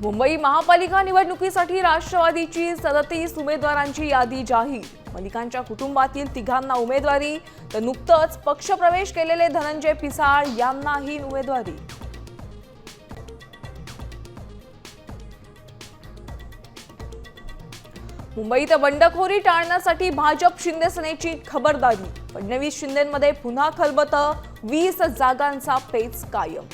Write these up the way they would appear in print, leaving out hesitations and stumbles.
मुंबई महापालिका निवडणुकीसाठी राष्ट्रवादीची 37 उमेदवारांची यादी जाहीर। मलिकांच्या कुटुंबातील तिघांना उमेदवारी, तर नुकतंच पक्षप्रवेश केलेले धनंजय पिसाळ यांनाही उमेदवारी। मुंबईत बंडखोरी टाळण्यासाठी भाजप शिंदे सेनेची खबरदारी। फडणवीस शिंदेंमध्ये पुन्हा खलबत, 20 जागांचा पेच कायम।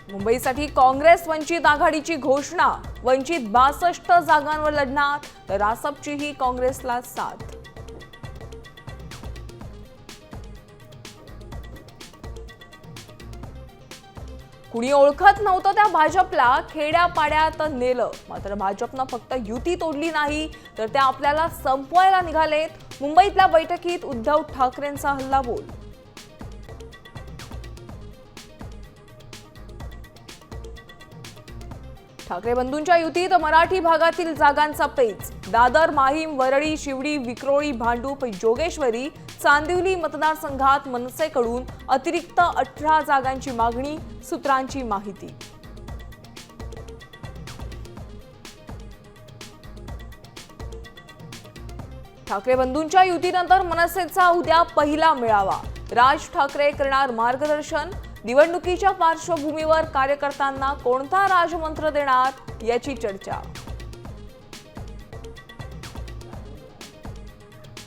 मुंबईसाठी काँग्रेस वंचित आघाडीची घोषणा। वंचित 62 जागांवर लढणार, तर रासपचीही काँग्रेसला साथ। कुणी ओळखत नव्हतं त्या भाजपला खेड्यापाड्यात नेलं, मात्र भाजपनं फक्त युती तोडली नाही, तर त्या आपल्याला संपवायला निघालेत। मुंबईतल्या बैठकीत उद्धव ठाकरेंचा हल्लाबोल। ठाकरे बंधूंच्या युतीत मराठी भागातील जागांचा पेच। दादर, माहीम, वरळी, शिवडी, विक्रोळी, भांडूप, जोगेश्वरी, चांदिवली मतदारसंघात मनसेकडून अतिरिक्त 18 जागांची मागणी, सूत्रांची माहिती। ठाकरे बंधूंच्या युतीनंतर मनसेचा उद्या पहिला मेळावा। राज ठाकरे करणार मार्गदर्शन। निवडणुकीच्या पार्श्वभूमीवर कार्यकर्त्यांना कोणता राजमंत्र देणार याची चर्चा।